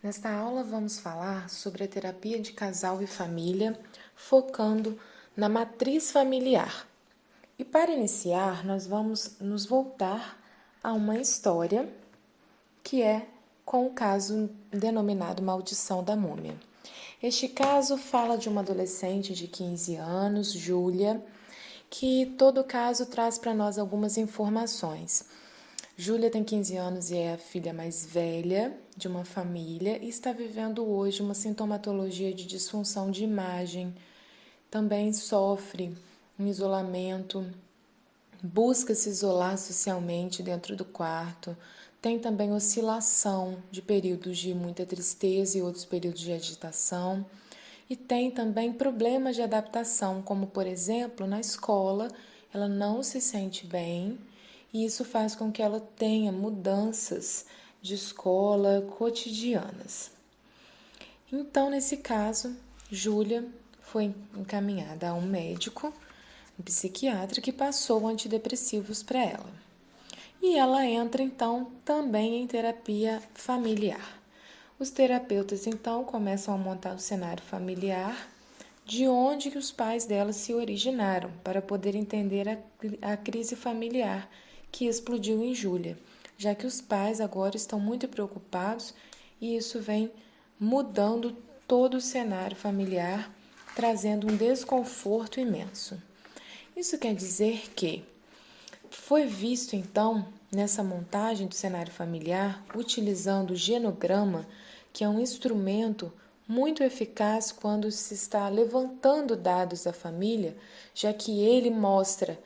Nesta aula vamos falar sobre a terapia de casal e família, focando na matriz familiar. E para iniciar, nós vamos nos voltar a uma história que é com o caso denominado Maldição da Múmia. Este caso fala de uma adolescente de 15 anos, Júlia, que todo o caso traz para nós algumas informações. Júlia tem 15 anos e é a filha mais velha de uma família e está vivendo hoje uma sintomatologia de disfunção de imagem. Também sofre um isolamento, busca se isolar socialmente dentro do quarto, tem também oscilação de períodos de muita tristeza e outros períodos de agitação. E tem também problemas de adaptação, como por exemplo, na escola, ela não se sente bem e isso faz com que ela tenha mudanças de escola cotidianas. Então, nesse caso, Júlia foi encaminhada a um médico, um psiquiatra, que passou antidepressivos para ela. E ela entra então também em terapia familiar. Os terapeutas então começam a montar o cenário familiar de onde que os pais dela se originaram, para poder entender a crise familiar que explodiu em Júlia, já que os pais agora estão muito preocupados e isso vem mudando todo o cenário familiar, trazendo um desconforto imenso. Isso quer dizer que foi visto então nessa montagem do cenário familiar utilizando o genograma, que é um instrumento muito eficaz quando se está levantando dados da família, já que ele mostra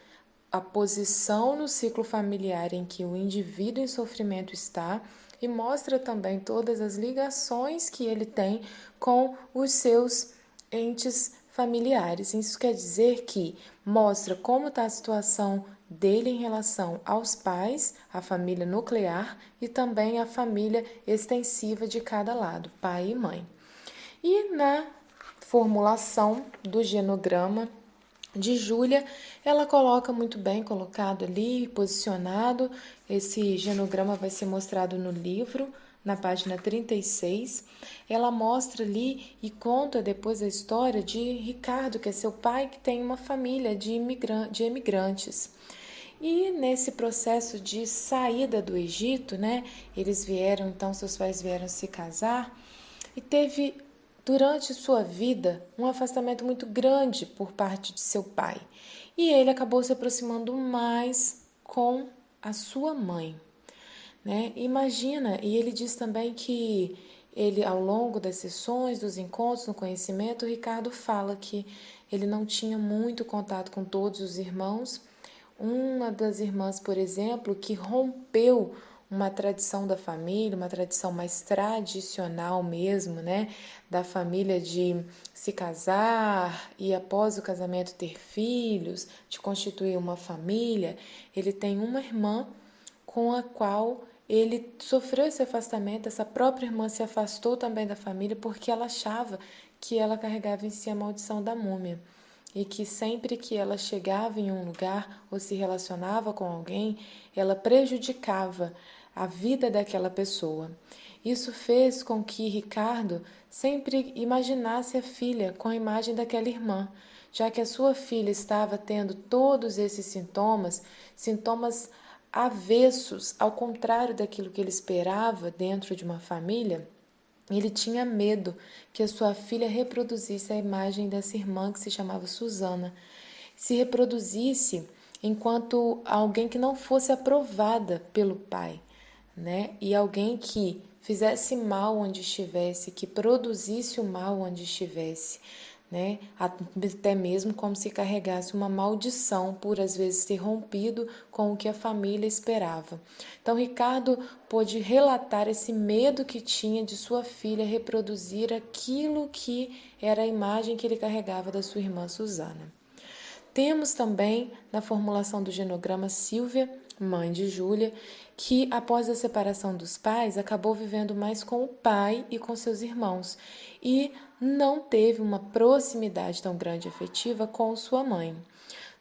a posição no ciclo familiar em que o indivíduo em sofrimento está e mostra também todas as ligações que ele tem com os seus entes familiares. Isso quer dizer que mostra como está a situação dele em relação aos pais, a família nuclear e também a família extensiva de cada lado, pai e mãe. E na formulação do genograma de Júlia, ela coloca muito bem colocado ali, posicionado. Esse genograma vai ser mostrado no livro, na página 36. Ela mostra ali e conta depois a história de Ricardo, que é seu pai, que tem uma família de imigrantes. E nesse processo de saída do Egito, né, eles vieram, então seus pais vieram se casar e teve durante sua vida um afastamento muito grande por parte de seu pai. E ele acabou se aproximando mais com a sua mãe, né? Imagina, e ele diz também que ele, ao longo das sessões, dos encontros, no conhecimento, o Ricardo fala que ele não tinha muito contato com todos os irmãos. Uma das irmãs, por exemplo, que rompeu uma tradição da família, uma tradição mais tradicional mesmo, né? Da família de se casar e após o casamento ter filhos, de constituir uma família. Ele tem uma irmã com a qual ele sofreu esse afastamento. Essa própria irmã se afastou também da família porque ela achava que ela carregava em si a maldição da múmia e que sempre que ela chegava em um lugar ou se relacionava com alguém, ela prejudicava a vida daquela pessoa. Isso fez com que Ricardo sempre imaginasse a filha com a imagem daquela irmã, já que a sua filha estava tendo todos esses sintomas avessos, ao contrário daquilo que ele esperava dentro de uma família. Ele tinha medo que a sua filha reproduzisse a imagem dessa irmã que se chamava Susana, se reproduzisse enquanto alguém que não fosse aprovada pelo pai, né? E alguém que fizesse mal onde estivesse, que produzisse o mal onde estivesse, né? Até mesmo como se carregasse uma maldição por às vezes ter rompido com o que a família esperava. Então Ricardo pôde relatar esse medo que tinha de sua filha reproduzir aquilo que era a imagem que ele carregava da sua irmã Susana. Temos também na formulação do genograma Silvia, mãe de Júlia, que após a separação dos pais acabou vivendo mais com o pai e com seus irmãos e não teve uma proximidade tão grande e afetiva com sua mãe.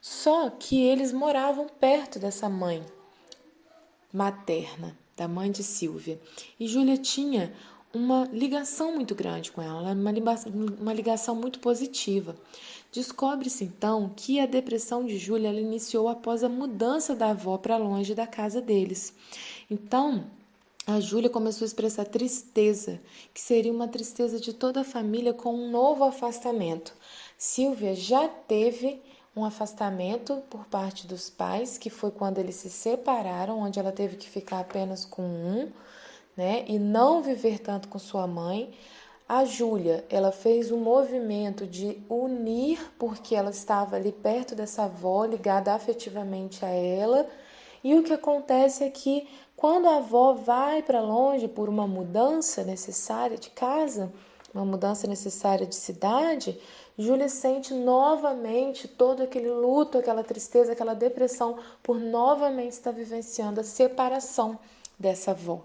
Só que eles moravam perto dessa mãe materna, da mãe de Silvia, e Júlia tinha uma ligação muito grande com ela, uma ligação muito positiva. Descobre-se então que a depressão de Júlia ela iniciou após a mudança da avó para longe da casa deles. Então, a Júlia começou a expressar tristeza, que seria uma tristeza de toda a família com um novo afastamento. Silvia já teve um afastamento por parte dos pais, que foi quando eles se separaram, onde ela teve que ficar apenas com um, né, e não viver tanto com sua mãe. A Júlia, ela fez um movimento de unir, porque ela estava ali perto dessa avó, ligada afetivamente a ela. E o que acontece é que quando a avó vai para longe por uma mudança necessária de casa, uma mudança necessária de cidade, Júlia sente novamente todo aquele luto, aquela tristeza, aquela depressão por novamente estar vivenciando a separação dessa avó.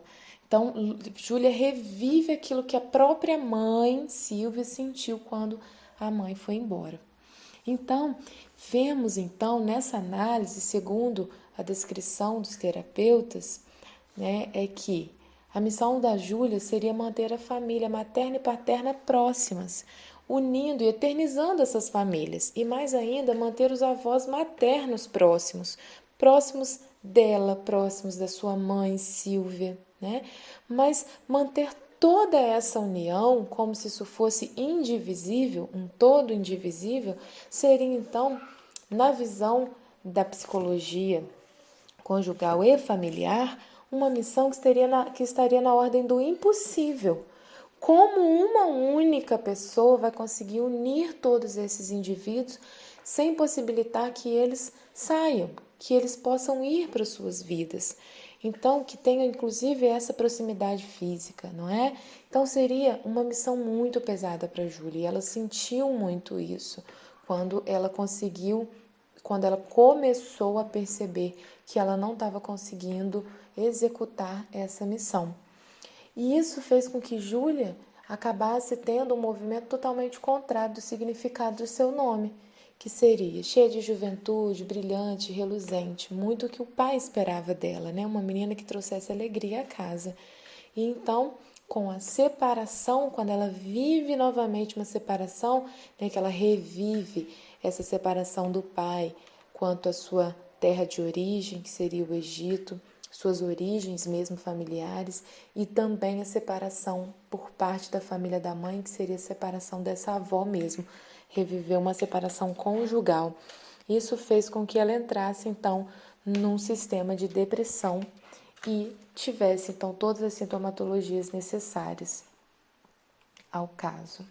Então, Júlia revive aquilo que a própria mãe, Silvia, sentiu quando a mãe foi embora. Então, vemos então nessa análise, segundo a descrição dos terapeutas, né, é que a missão da Júlia seria manter a família materna e paterna próximas, unindo e eternizando essas famílias, e mais ainda manter os avós maternos próximos, próximos dela, próximos da sua mãe, Silvia, né? Mas manter toda essa união, como se isso fosse indivisível, um todo indivisível, seria então, na visão da psicologia conjugal e familiar, uma missão que estaria na ordem do impossível. Como uma única pessoa vai conseguir unir todos esses indivíduos sem possibilitar que eles saiam, que eles possam ir para suas vidas? Então, que tenha inclusive essa proximidade física, não é? Então, seria uma missão muito pesada para a Júlia e ela sentiu muito isso quando ela começou a perceber que ela não estava conseguindo executar essa missão. E isso fez com que Júlia acabasse tendo um movimento totalmente contrário do significado do seu nome, que seria cheia de juventude, brilhante, reluzente, muito o que o pai esperava dela, né? Uma menina que trouxesse alegria à casa. E então, com a separação, quando ela vive novamente uma separação, né, que ela revive essa separação do pai quanto à sua terra de origem, que seria o Egito, suas origens mesmo familiares, e também a separação por parte da família da mãe, que seria a separação dessa avó mesmo, reviveu uma separação conjugal. Isso fez com que ela entrasse então num sistema de depressão e tivesse então todas as sintomatologias necessárias ao caso.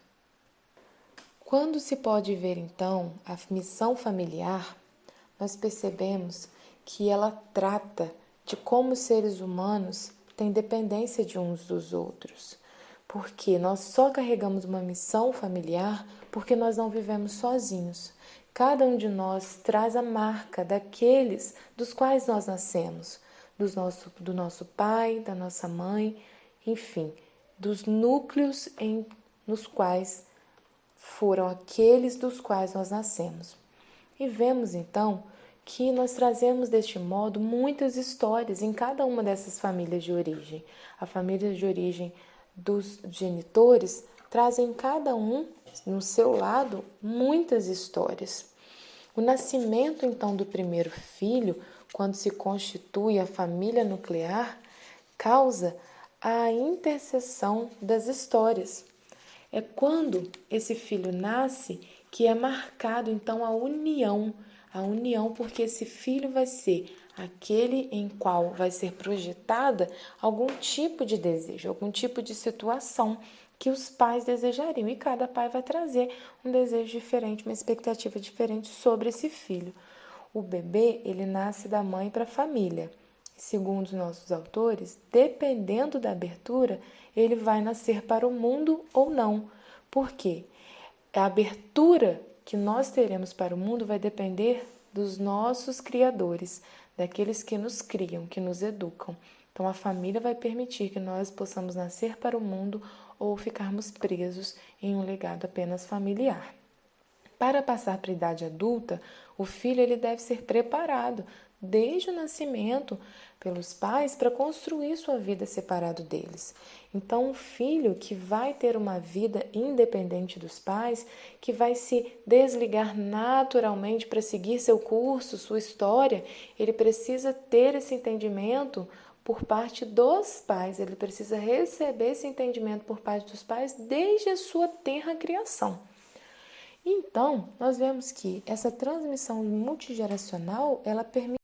Quando se pode ver então a missão familiar, nós percebemos que ela trata de como os seres humanos têm dependência de uns dos outros. Porque nós só carregamos uma missão familiar porque nós não vivemos sozinhos. Cada um de nós traz a marca daqueles dos quais nós nascemos, do nosso pai, da nossa mãe, enfim, dos núcleos nos quais foram aqueles dos quais nós nascemos. E vemos então que nós trazemos deste modo muitas histórias em cada uma dessas famílias de origem. A família de origem dos genitores trazem cada um, no seu lado, muitas histórias. O nascimento então do primeiro filho, quando se constitui a família nuclear, causa a interseção das histórias. É quando esse filho nasce que é marcado então a união porque esse filho vai ser aquele em qual vai ser projetada algum tipo de desejo, algum tipo de situação que os pais desejariam, e cada pai vai trazer um desejo diferente, uma expectativa diferente sobre esse filho. O bebê, ele nasce da mãe para a família. Segundo os nossos autores, dependendo da abertura, ele vai nascer para o mundo ou não. Por quê? A abertura que nós teremos para o mundo vai depender dos nossos criadores, daqueles que nos criam, que nos educam. Então, a família vai permitir que nós possamos nascer para o mundo ou ficarmos presos em um legado apenas familiar. Para passar para a idade adulta, o filho ele deve ser preparado desde o nascimento pelos pais para construir sua vida separado deles. Então, o filho que vai ter uma vida independente dos pais, que vai se desligar naturalmente para seguir seu curso, sua história, ele precisa ter esse entendimento por parte dos pais, ele precisa receber esse entendimento por parte dos pais desde a sua tenra criação. Então, nós vemos que essa transmissão multigeracional, ela permite